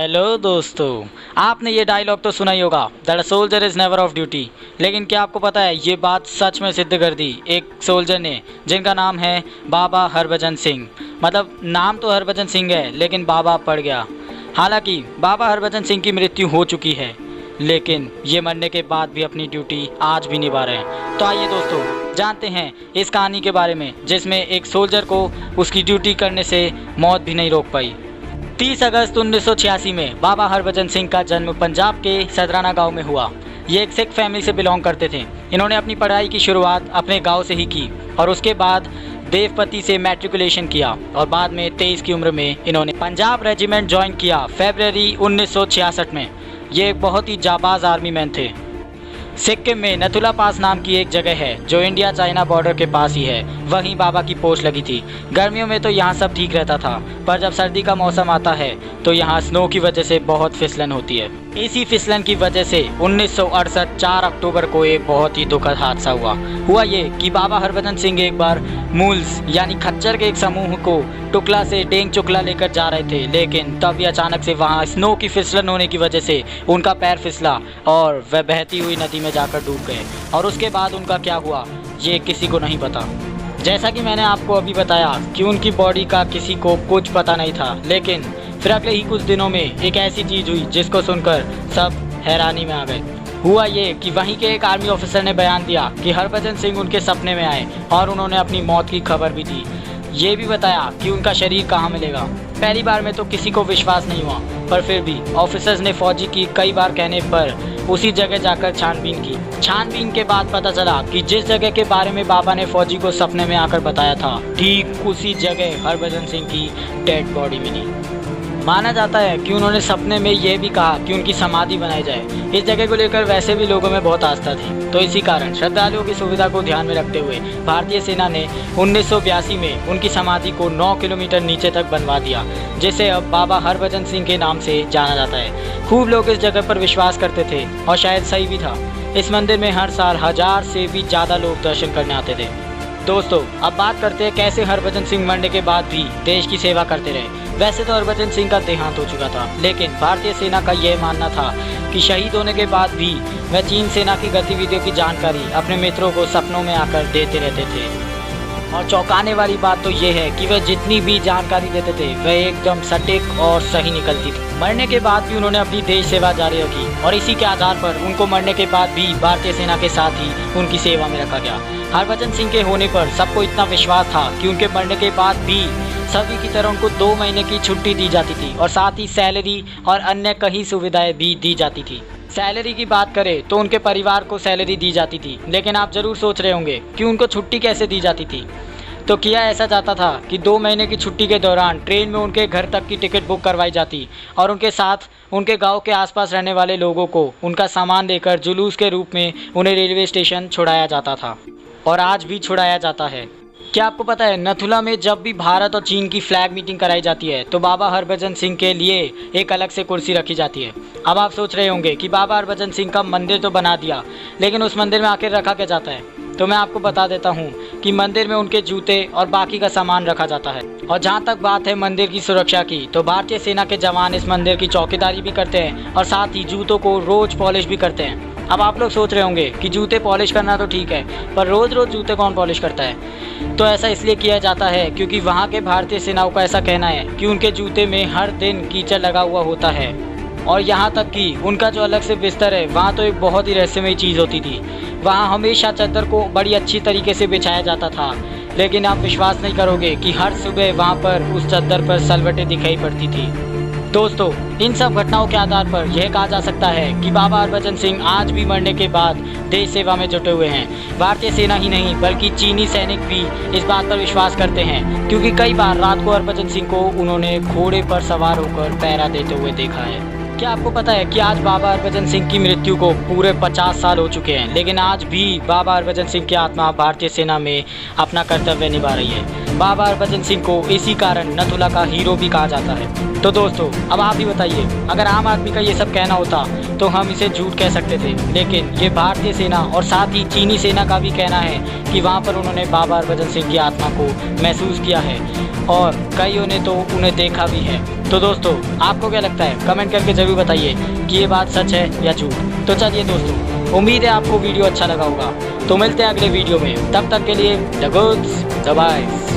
Hello दोस्तों, आपने ये डायलॉग तो सुना ही होगा, that soldier is never of duty. लेकिन क्या आपको पता है ये बात सच में सिद्ध कर दी एक सोल्जर ने, जिनका नाम है बाबा हरभजन सिंह। मतलब नाम तो हरभजन सिंह है लेकिन बाबा पड़ गया। हालांकि बाबा हरभजन सिंह की मृत्यु हो चुकी है, लेकिन ये मरने के बाद भी अपनी ड्यूटी आज भी निभा रहे हैं। तो आइए दोस्तों जानते हैं इस कहानी के बारे में, जिसमें एक सोल्जर को उसकी ड्यूटी करने से मौत भी नहीं रोक पाई। 30 अगस्त 1986 में बाबा हरभजन सिंह का जन्म पंजाब के सदराना गांव में हुआ। ये एक सिख फैमिली से बिलोंग करते थे। इन्होंने अपनी पढ़ाई की शुरुआत अपने गांव से ही की और उसके बाद देवपति से मैट्रिकुलेशन किया और बाद में 23 की उम्र में इन्होंने पंजाब रेजिमेंट ज्वाइन किया फरवरी 1966 में। ये एक बहुत ही जाबाज आर्मी मैन थे। सिक्किम में नथुला पास नाम की एक जगह है जो इंडिया चाइना बॉर्डर के पास ही है, वहीं बाबा की पोस्ट लगी थी। गर्मियों में तो यहाँ सब ठीक रहता था, पर जब सर्दी का मौसम आता है तो यहाँ स्नो की वजह से बहुत फिसलन होती है। इसी फिसलन की वजह से 1968 4 अक्टूबर को एक बहुत ही दुखद हादसा हुआ ये कि बाबा हरभजन सिंह एक बार मूल्स यानी खच्चर के एक समूह को टुकला से डेंग चुकला लेकर जा रहे थे, लेकिन तभी अचानक से वहाँ स्नो की फिसलन होने की वजह से उनका पैर फिसला और वह बहती हुई नदी में जाकर डूब गए। और उसके बाद उनका क्या हुआ ये किसी को नहीं पता। जैसा कि मैंने आपको अभी बताया कि उनकी बॉडी का किसी को कुछ पता नहीं था, लेकिन फिर अगले ही कुछ दिनों में एक ऐसी चीज़ हुई जिसको सुनकर सब हैरानी में आ गए। हुआ ये कि वहीं के एक आर्मी ऑफिसर ने बयान दिया कि हरभजन सिंह उनके सपने में आए और उन्होंने अपनी मौत की खबर भी दी। ये भी बताया कि उनका शरीर कहाँ मिलेगा। पहली बार में तो किसी को विश्वास नहीं हुआ, पर फिर भी ऑफिसर्स ने फौजी की कई बार कहने पर उसी जगह जाकर छानबीन की। छानबीन के बाद पता चला कि जिस जगह के बारे में बाबा ने फौजी को सपने में आकर बताया था, ठीक उसी जगह हरभजन सिंह की डेड बॉडी मिली। माना जाता है कि उन्होंने सपने में यह भी कहा कि उनकी समाधि बनाई जाए। इस जगह को लेकर वैसे भी लोगों में बहुत आस्था थी, तो इसी कारण श्रद्धालुओं की सुविधा को ध्यान में रखते हुए भारतीय सेना ने 1982 में उनकी समाधि को 9 किलोमीटर नीचे तक बनवा दिया, जिसे अब बाबा हरभजन सिंह के नाम से जाना जाता है। खूब लोग इस जगह पर विश्वास करते थे और शायद सही भी था। इस मंदिर में हर साल 1000 से भी ज़्यादा लोग दर्शन करने आते थे। दोस्तों अब बात करते हैं कैसे हरभजन सिंह मरने के बाद भी देश की सेवा करते रहे। वैसे तो हरभजन सिंह का देहांत हो चुका था, लेकिन भारतीय सेना का यह मानना था कि शहीद होने के बाद भी वह चीन सेना की गतिविधियों की जानकारी अपने मित्रों को सपनों में आकर देते रहते थे। और चौंकाने वाली बात तो ये है कि वह जितनी भी जानकारी देते थे वह एकदम सटीक और सही निकलती थी। मरने के बाद भी उन्होंने अपनी देश सेवा जारी रखी और इसी के आधार पर उनको मरने के बाद भी भारतीय सेना के साथ ही उनकी सेवा में रखा गया। हरभजन सिंह के होने पर सबको इतना विश्वास था कि उनके मरने के बाद भी सभी की तरह उनको 2 महीने की छुट्टी दी जाती थी और साथ ही सैलरी और अन्य कई सुविधाएं भी दी जाती थी। सैलरी की बात करें तो उनके परिवार को सैलरी दी जाती थी, लेकिन आप ज़रूर सोच रहे होंगे कि उनको छुट्टी कैसे दी जाती थी। तो किया ऐसा जाता था कि 2 महीने की छुट्टी के दौरान ट्रेन में उनके घर तक की टिकट बुक करवाई जाती और उनके साथ उनके गांव के आसपास रहने वाले लोगों को उनका सामान देकर जुलूस के रूप में उन्हें रेलवे स्टेशन छुड़ाया जाता था और आज भी छुड़ाया जाता है। क्या आपको पता है नथुला में जब भी भारत और चीन की फ्लैग मीटिंग कराई जाती है तो बाबा हरभजन सिंह के लिए एक अलग से कुर्सी रखी जाती है। अब आप सोच रहे होंगे कि बाबा हरभजन सिंह का मंदिर तो बना दिया, लेकिन उस मंदिर में आखिर रखा क्या जाता है? तो मैं आपको बता देता हूँ कि मंदिर में उनके जूते और बाकी का सामान रखा जाता है। और जहाँ तक बात है मंदिर की सुरक्षा की, तो भारतीय सेना के जवान इस मंदिर की चौकीदारी भी करते हैं और साथ ही जूतों को रोज पॉलिश भी करते हैं। अब आप लोग सोच रहे होंगे कि जूते पॉलिश करना तो ठीक है, पर रोज़ रोज़ जूते कौन पॉलिश करता है? तो ऐसा इसलिए किया जाता है क्योंकि वहाँ के भारतीय सेनाओं का ऐसा कहना है कि उनके जूते में हर दिन कीचड़ लगा हुआ होता है। और यहाँ तक कि उनका जो अलग से बिस्तर है वहाँ तो एक बहुत ही रहस्यमयी चीज़ होती थी। वहाँ हमेशा चादर को बड़ी अच्छी तरीके से बिछाया जाता था, लेकिन आप विश्वास नहीं करोगे कि हर सुबह वहाँ पर उस चादर पर सलवटें दिखाई पड़ती थी। दोस्तों इन सब घटनाओं के आधार पर यह कहा जा सकता है कि बाबा हरभजन सिंह आज भी मरने के बाद देश सेवा में जुटे हुए हैं। भारतीय सेना ही नहीं बल्कि चीनी सैनिक भी इस बात पर विश्वास करते हैं, क्योंकि कई बार रात को हरभजन सिंह को उन्होंने घोड़े पर सवार होकर पहरा देते हुए देखा है। क्या आपको पता है कि आज बाबा हरभजन सिंह की मृत्यु को पूरे 50 साल हो चुके हैं, लेकिन आज भी बाबा हरभजन सिंह की आत्मा भारतीय सेना में अपना कर्तव्य निभा रही है। बाबा हरभजन सिंह को इसी कारण नथुला का हीरो भी कहा जाता है। तो दोस्तों अब आप ही बताइए, अगर आम आदमी का ये सब कहना होता तो हम इसे झूठ कह सकते थे, लेकिन ये भारतीय सेना और साथ ही चीनी सेना का भी कहना है कि वहाँ पर उन्होंने बाबा हरभजन सिंह की आत्मा को महसूस किया है और कईयों ने तो उन्हें देखा भी है। तो दोस्तों आपको क्या लगता है, कमेंट करके ज़रूर बताइए कि ये बात सच है या झूठ। तो चलिए दोस्तों, उम्मीद है आपको वीडियो अच्छा लगा होगा। तो मिलते हैं अगले वीडियो में, तब तक के लिए द गुड्स द बाइस।